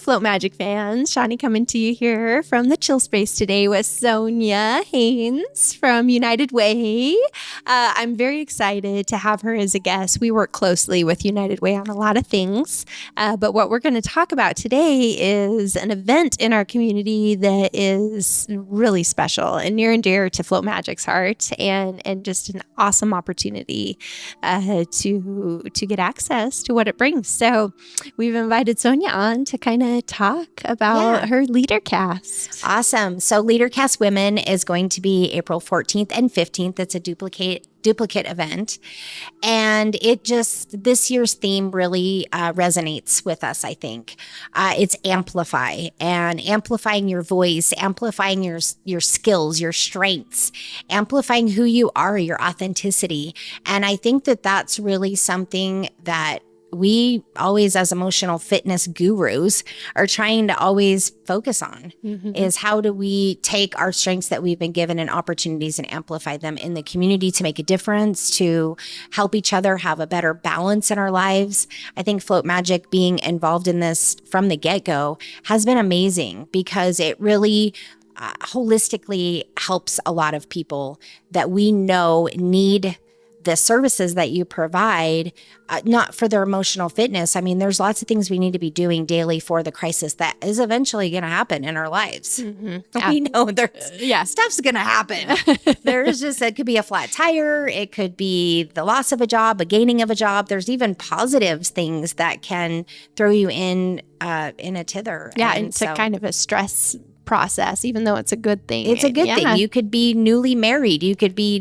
Float Magic fans. Shawnee coming to you here from the Chill Space today with Sonya Haines from United Way. I'm very excited to have her as a guest. We work closely with United Way on a lot of things, but what we're going to talk about today is an event in our community that is really special and near and dear to Float Magic's heart, and just an awesome opportunity to get access to what it brings. So we've invited Sonya on to kind of talk about her Leadercast. Awesome. So Leadercast Women is going to be April 14th and 15th. It's a duplicate event. And this year's theme really resonates with us, I think. It's Amplify, and amplifying your voice, amplifying your skills, your strengths, amplifying who you are, your authenticity. And I think that that's really something that we always, as emotional fitness gurus, are trying to always focus on, is how do we take our strengths that we've been given and opportunities and amplify them in the community to make a difference, to help each other have a better balance in our lives. I think Float Magic being involved in this from the get-go has been amazing because it really holistically helps a lot of people that we know need the services that you provide, not for their emotional fitness. I mean, there's lots of things we need to be doing daily for the crisis that is eventually going to happen in our lives. Yeah. We know stuff's going to happen. It could be a flat tire. It could be the loss of a job, a gaining of a job. There's even positive things that can throw you in a tither. Yeah, into kind of a stress process, even though it's a good thing. It's a good thing. You could be newly married. You could be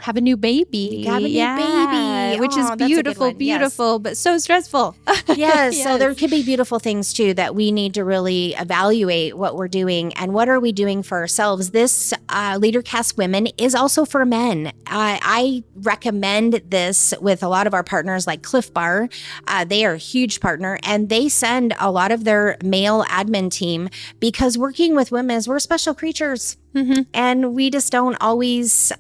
have a new baby. You have a new baby. Which is beautiful, but so stressful. Yes. So there could be beautiful things too that we need to really evaluate what we're doing and what are we doing for ourselves. This Leadercast Women is also for men. I recommend this with a lot of our partners like Cliff Bar. They are a huge partner and they send a lot of their male admin team because working with women is we're special creatures. And we just don't always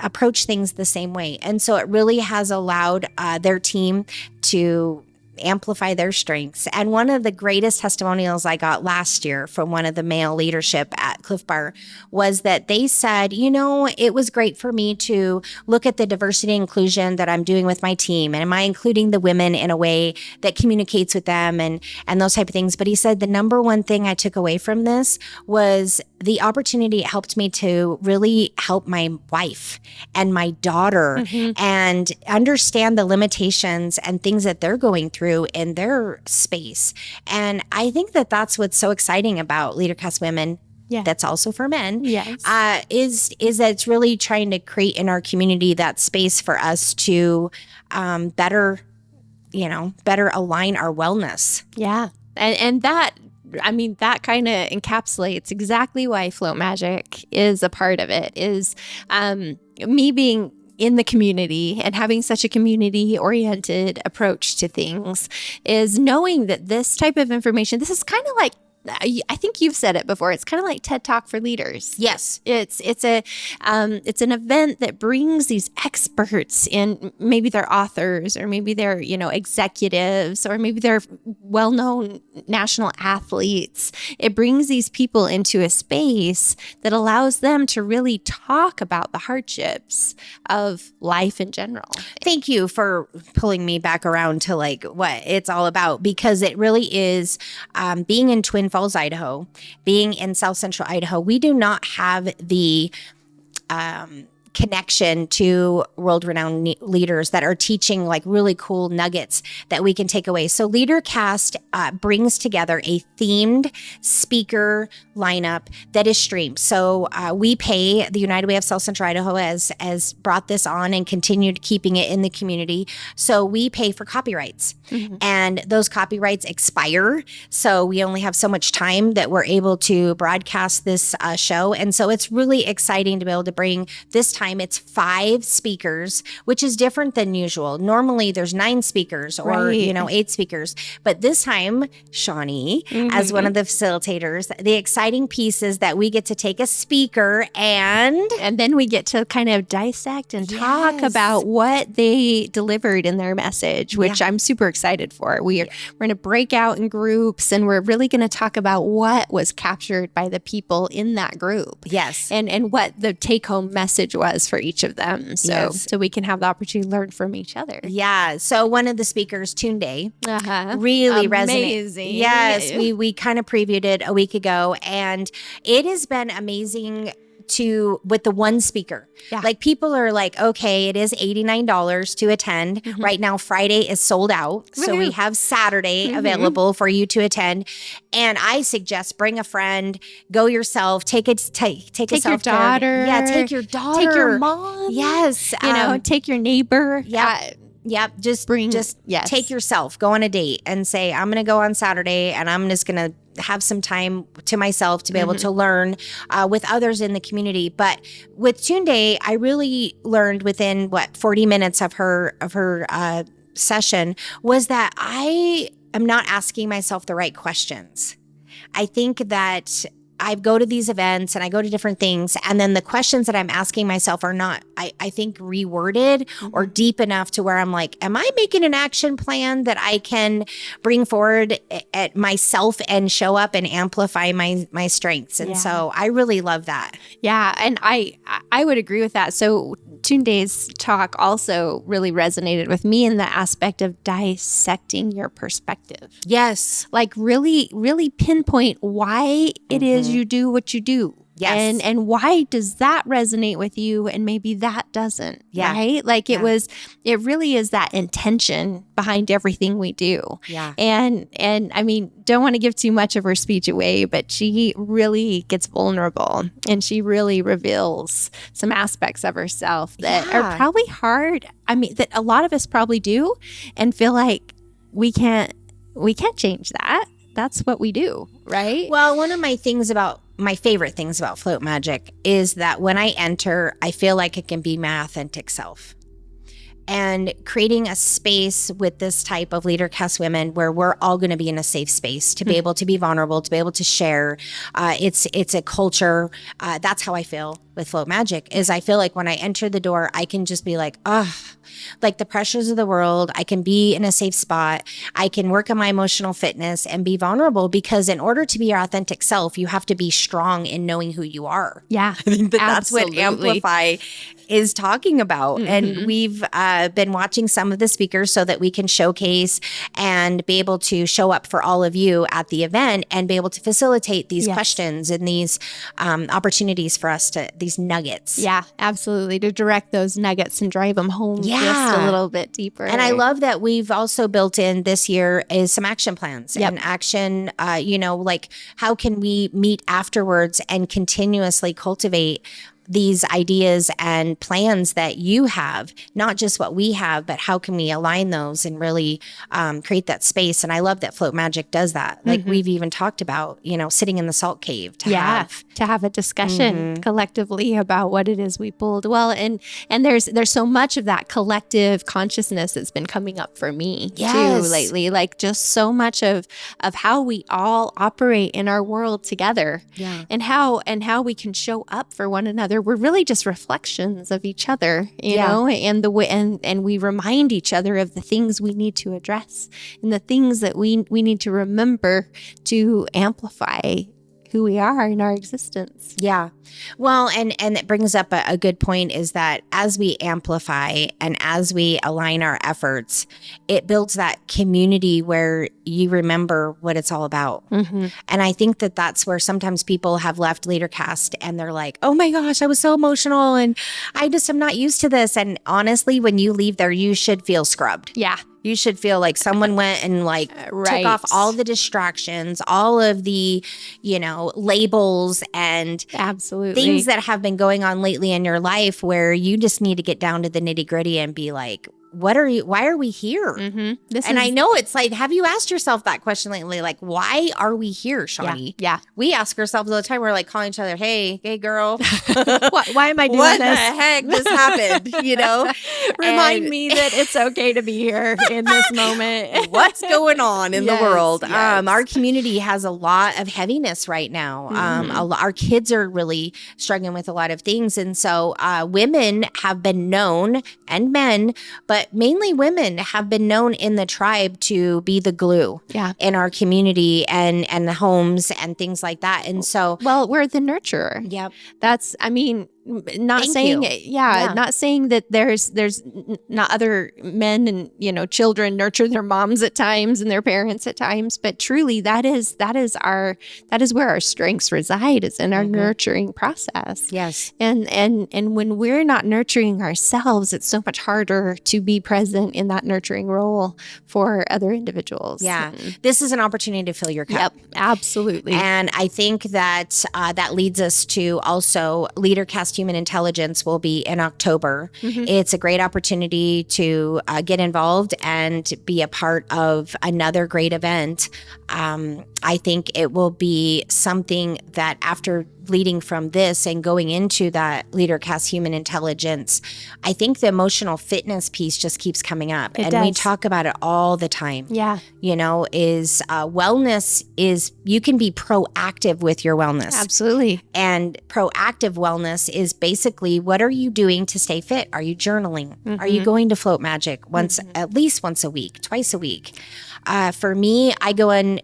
approach things the same way. And so it really has allowed their team to amplify their strengths. And one of the greatest testimonials I got last year from one of the male leadership at Cliff Bar was that they said, it was great for me to look at the diversity and inclusion that I'm doing with my team. And am I including the women in a way that communicates with them and those type of things. But he said the number one thing I took away from this was the opportunity it helped me to really help my wife and my daughter and understand the limitations and things that they're going through in their space. And I think that that's what's so exciting about Leadercast Women. Yeah. That's also for men. Yes. Is that it's really trying to create in our community that space for us to better align our wellness. Yeah. And that kind of encapsulates exactly why Float Magic is a part of it, is me being in the community and having such a community-oriented approach to things, is knowing that this type of information, this is kind of like, I think you've said it before, it's kind of like TED Talk for leaders. Yes. It's an event that brings these experts in, maybe they're authors or maybe they're, executives or maybe they're well-known national athletes. It brings these people into a space that allows them to really talk about the hardships of life in general. Thank you for pulling me back around to what it's all about, because it really is being in Twin Falls, Idaho, being in South Central Idaho, we do not have the connection to world-renowned leaders that are teaching really cool nuggets that we can take away. So Leadercast brings together a themed speaker lineup that is streamed. So we pay, the United Way of South Central Idaho has brought this on and continued keeping it in the community. So we pay for copyrights and those copyrights expire. So we only have so much time that we're able to broadcast this show. And so it's really exciting to be able to bring this time time it's 5 speakers, which is different than usual. Normally there's 9 speakers or, Right. 8 speakers. But this time, Shawnee, as one of the facilitators, the exciting piece is that we get to take a speaker and then we get to kind of dissect and talk about what they delivered in their message, which I'm super excited for. We're going to break out in groups, and we're really going to talk about what was captured by the people in that group. Yes. And what the take-home message was for each of them. So we can have the opportunity to learn from each other. Yeah. So one of the speakers, Tunde, Uh-huh. really Amazing. resonated. Yes. We kind of previewed it a week ago, and it has been amazing with the one speaker. Yeah. Like, people are like, okay, it is $89 to attend. Right now, Friday is sold out. So we have Saturday available for you to attend. And I suggest bring a friend, go yourself, take your daughter. Yeah, take your daughter. Take your mom. Yes. Take your neighbor. Yep. Just yes. take yourself, go on a date and say, I'm going to go on Saturday and I'm just going to have some time to myself to be able to learn with others in the community. But with Tunde, I really learned within 40 minutes of her session was that I am not asking myself the right questions. I think that I go to these events and I go to different things, and then the questions that I'm asking myself are not, I think, reworded or deep enough to where I'm like, am I making an action plan that I can bring forward at myself and show up and amplify my strengths? And so I really love that. Yeah. And I would agree with that. So Tunde's talk also really resonated with me in the aspect of dissecting your perspective. Yes. Like really, really pinpoint why it is you do what you do. Yes. And why does that resonate with you and maybe that doesn't? Yeah. Right? Like it really is that intention behind everything we do. Yeah. And I mean, don't want to give too much of her speech away, but she really gets vulnerable and she really reveals some aspects of herself that are probably hard. I mean, that a lot of us probably do and feel like we can't change that. That's what we do, right? Well, one of my favorite things about Float Magic is that when I enter, I feel like it can be my authentic self. And creating a space with this type of Leadercast Women where we're all going to be in a safe space to be able to be vulnerable, to be able to share. It's a culture. That's how I feel with Float Magic is I feel like when I enter the door, I can just be like, like the pressures of the world. I can be in a safe spot. I can work on my emotional fitness and be vulnerable, because in order to be your authentic self, you have to be strong in knowing who you are. Yeah, I think that's what Amplify is talking about. And we've been watching some of the speakers so that we can showcase and be able to show up for all of you at the event and be able to facilitate these questions and these opportunities for us to, these nuggets. Yeah, absolutely. To direct those nuggets and drive them home just a little bit deeper. And I love that we've also built in this year is some action plans and action, like how can we meet afterwards and continuously cultivate these ideas and plans that you have, not just what we have, but how can we align those and really create that space. And I love that Float Magic does that. Like we've even talked about, sitting in the salt cave to have a discussion collectively about what it is we pulled. Well, and there's so much of that collective consciousness that's been coming up for me too lately. Like just so much of how we all operate in our world together, and how we can show up for one another. We're really just reflections of each other, you know, and the way, and we remind each other of the things we need to address and the things that we need to remember to amplify who we are in our existence. Yeah. Well, and it brings up a good point is that as we amplify and as we align our efforts, it builds that community where you remember what it's all about. And I think that that's where sometimes people have left Leadercast and they're like, oh my gosh, I was so emotional and I just am not used to this. And honestly, when you leave there, you should feel scrubbed. Yeah. You should feel like someone went and took off all the distractions, all of the, labels and absolutely things that have been going on lately in your life where you just need to get down to the nitty gritty and be like, why are we here? Mm-hmm. I know it's like, have you asked yourself that question lately? Like, why are we here, Shawnee? Yeah. We ask ourselves all the time. We're like calling each other, hey girl. Why am I doing what this? the heck just happened? Remind me that it's okay to be here in this moment. What's going on in the world? Yes. Our community has a lot of heaviness right now. Our kids are really struggling with a lot of things. And so women have been known, and men, but mainly women have been known in the tribe to be the glue in our community and the homes and things like that. And so, well, we're the nurturer. Yep. That's, I mean, not saying that there's not other men and children nurture their moms at times and their parents at times, but truly that is where our strengths reside, is in our nurturing process. Yes. And when we're not nurturing ourselves, it's so much harder to be present in that nurturing role for other individuals. Yeah. This is an opportunity to fill your cup. Yep, absolutely. And I think that that leads us to also Leadercast Human Intelligence will be in October. It's a great opportunity to get involved and be a part of another great event. I think it will be something that after leading from this and going into that Leadercast Human Intelligence, I think the emotional fitness piece just keeps coming up. It and does. We talk about it all the time. Yeah. Is wellness is, you can be proactive with your wellness. Absolutely. And proactive wellness is basically, what are you doing to stay fit? Are you journaling? Are you going to Float Magic at least once a week, twice a week? For me, I go in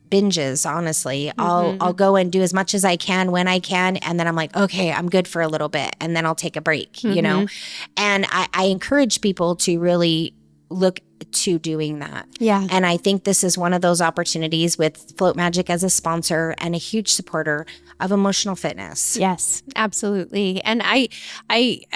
binges, honestly. I'll go and do as much as I can when I can. And then I'm like, okay, I'm good for a little bit. And then I'll take a break, And I encourage people to really look to doing that. Yeah. And I think this is one of those opportunities with Float Magic as a sponsor and a huge supporter of emotional fitness. Yes, absolutely. And I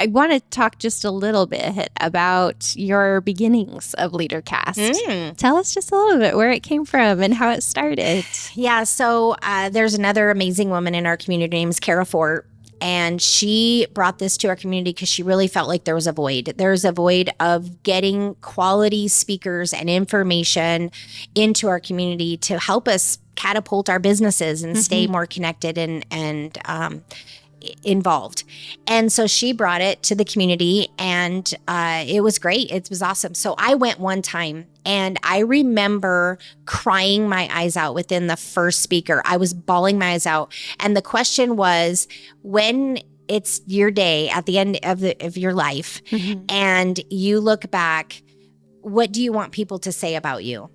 want to talk just a little bit about your beginnings of Leadercast. Tell us just a little bit where it came from and how it started. Yeah. So there's another amazing woman in our community named Kara Fort. And she brought this to our community because she really felt like there was a void. There's a void of getting quality speakers and information into our community to help us catapult our businesses and stay more connected and involved. And so she brought it to the community, and it was great. It was awesome. So I went one time, and I remember crying my eyes out within the first speaker. I was bawling my eyes out. And the question was, when it's your day at the end of your life and you look back, what do you want people to say about you?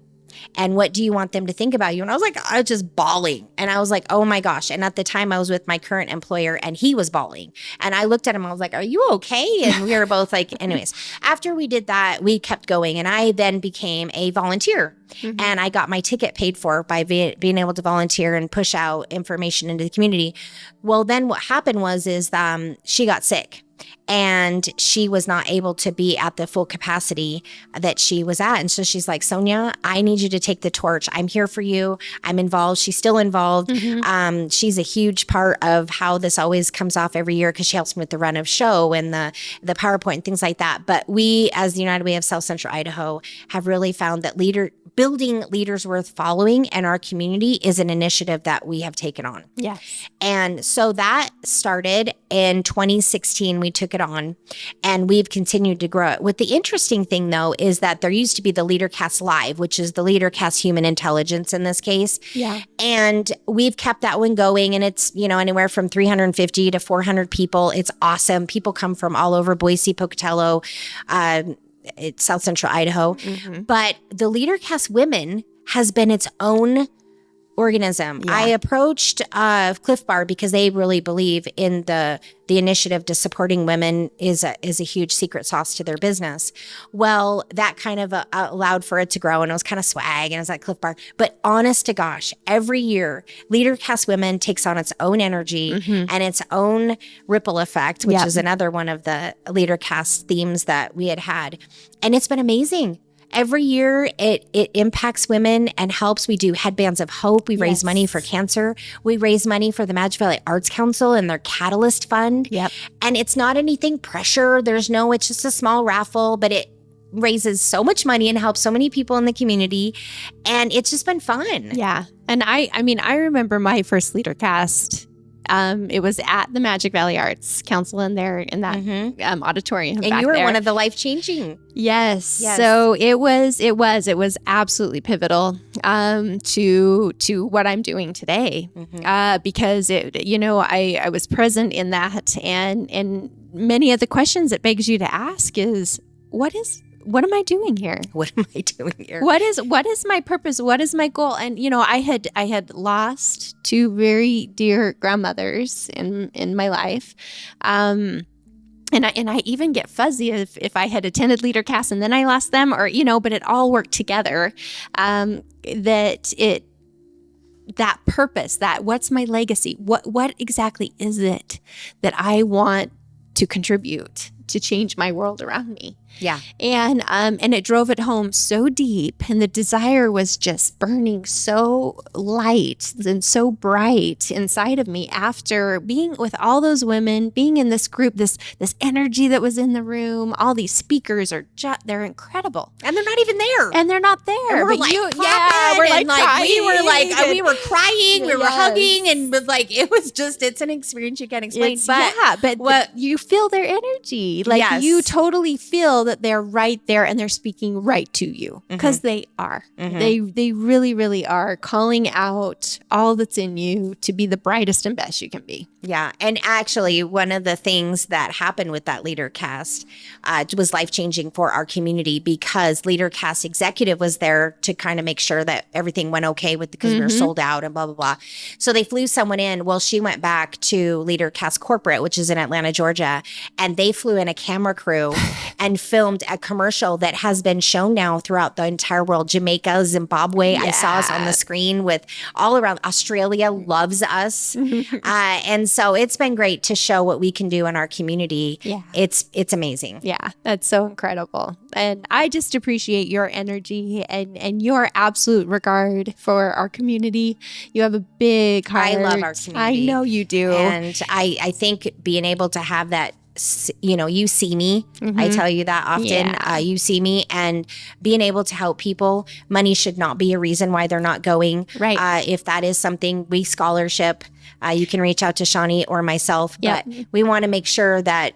And what do you want them to think about you? And I was just bawling. And I was like, oh my gosh. And at the time I was with my current employer, and he was bawling. And I looked at him, I was like, are you okay? And we were both like, anyways, after we did that, we kept going. And I then became a volunteer. And I got my ticket paid for by being able to volunteer and push out information into the community. Well, then what happened was she got sick. And she was not able to be at the full capacity that she was at. And so she's like, Sonya, I need you to take the torch. I'm here for you. I'm involved. She's still involved. She's a huge part of how this always comes off every year, because she helps me with the run of show and the PowerPoint and things like that. But we, as the United Way of South Central Idaho, have really found that building leaders worth following in our community is an initiative that we have taken on. Yes. And so that started in 2016. We took it on, and we've continued to grow it. What the interesting thing, though, is that there used to be the Leadercast Live, which is the Leadercast Human Intelligence in this case. Yeah. And we've kept that one going, and it's, anywhere from 350 to 400 people. It's awesome. People come from all over Boise, Pocatello, it's South Central Idaho. But the Leadercast Women has been its own organism. Yeah. I approached Cliff Bar because they really believe in the initiative to supporting women is a huge secret sauce to their business. Well, that kind of allowed for it to grow, and it was kind of swag, and it was at Cliff Bar. But honest to gosh, every year, Leadercast Women takes on its own energy and its own ripple effect, which is another one of the Leadercast themes that we had. And it's been amazing. Every year it impacts women and helps. We do headbands of hope. We raise money for cancer. We raise money for the Magic Valley Arts Council and their Catalyst Fund. Yep. And it's not anything pressure. It's just a small raffle, but raises so much money and helps so many people in the community. And it's just been fun. Yeah. And I mean, I remember my first Leadercast. It was at the Magic Valley Arts Council in that auditorium. And back you were there. one of the life-changing. Yes. So it was absolutely pivotal to what I'm doing today, because I was present in that, and many of the questions it begs you to ask is what am I doing here? What am I doing here? What is my purpose? What is my goal? And I had lost two very dear grandmothers in my life. And I even get fuzzy if I had attended Leadercast and then I lost them, or but it all worked together. That purpose, that what's my legacy? What exactly is it that I want to contribute to change my world around me? Yeah. And it drove it home so deep, and the desire was just burning so light and so bright inside of me after being with all those women, being in this group, this energy that was in the room. All these speakers they're incredible. And they're not even there. And they're not there. And we're but we're like crying. We were crying, we were Yes. hugging, and it's an experience you can't explain. But you feel their energy. Like Yes. you totally feel that they're right there and they're speaking right to you, because they are. They really, really are calling out all that's in you to be the brightest and best you can be. Yeah. And actually, one of the things that happened with that Leadercast was life-changing for our community, because Leadercast executive was there to kind of make sure that everything went okay because we were sold out and blah, blah, blah. So they flew someone in. Well, she went back to Leadercast Corporate, which is in Atlanta, Georgia, and they flew in a camera crew and filmed a commercial that has been shown now throughout the entire world. Jamaica, Zimbabwe. I saw us on the screen with all around. Australia loves us. And so it's been great to show what we can do in our community. Yeah. It's amazing. Yeah, that's so incredible. And I just appreciate your energy and your absolute regard for our community. You have a big heart. I love our community. I know you do. And I think being able to have that, you see me. I tell you that often. Yeah. You see me, and being able to help people. Money should not be a reason why they're not going. Right. If that is something, we scholarship. You can reach out to Shawnee or myself. Yep. But we want to make sure that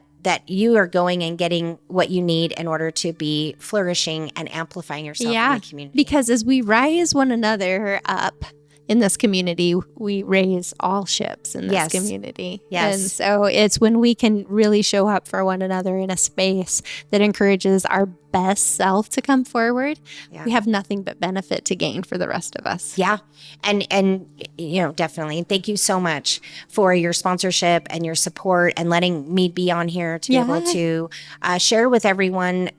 you are going and getting what you need in order to be flourishing and amplifying yourself in the community. Because as we rise one another up in this community, we raise all ships in this community. Yes. And so it's when we can really show up for one another in a space that encourages our best self to come forward. Yeah. We have nothing but benefit to gain for the rest of us. Yeah. And definitely. Thank you so much for your sponsorship and your support and letting me be on here to be able to share with everyone,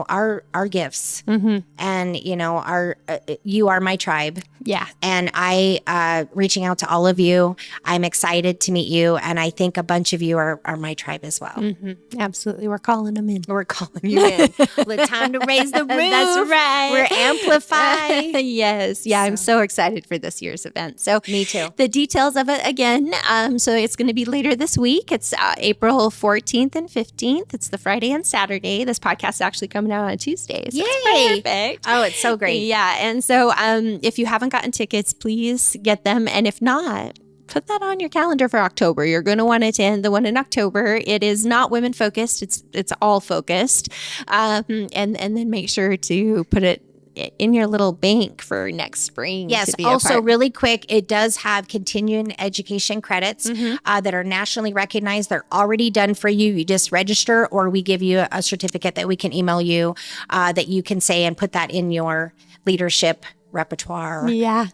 our gifts. And, you are my tribe. Yeah. And I, reaching out to all of you, I'm excited to meet you. And I think a bunch of you are my tribe as well. Absolutely. We're calling them in. We're calling you in. Time to raise the roof. That's right. We're Amplify. Yes. Yeah. I'm so excited for this year's event. So me too. The details of it again. So it's going to be later this week. It's April 14th and 15th. It's the Friday and Saturday. This podcast is actually coming out on Tuesday. So Yay. it's perfect. Oh, it's so great. Yeah. And so if you haven't gotten tickets, please get them. And if not, put that on your calendar for October. You're going to want to attend the one in October. It is not women focused. It's all focused. And then make sure to put it in your little bank for next spring. Yes. To be Also, really quick, it does have continuing education credits that are nationally recognized. They're already done for you. You just register, or we give you a certificate that we can email you that you can say and put that in your leadership repertoire. Yeah.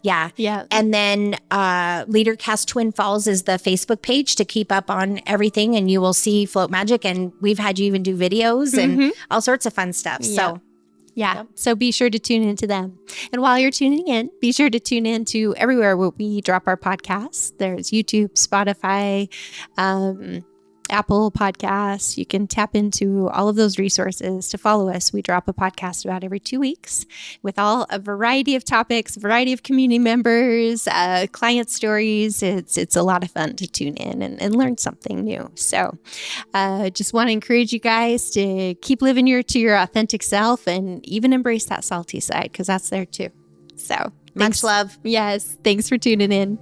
And then Leadercast Twin Falls is the Facebook page to keep up on everything, and you will see Float Magic, and we've had you even do videos and all sorts of fun stuff. So so be sure to tune into them. And while you're tuning in, be sure to tune in to everywhere where we drop our podcasts. There's YouTube, Spotify, Apple Podcasts. You can tap into all of those resources to follow us. We drop a podcast about every 2 weeks with a variety of topics, a variety of community members, client stories. It's a lot of fun to tune in and learn something new. So just want to encourage you guys to keep living to your authentic self and even embrace that salty side, because that's there too. So Much love. Yes. Thanks for tuning in.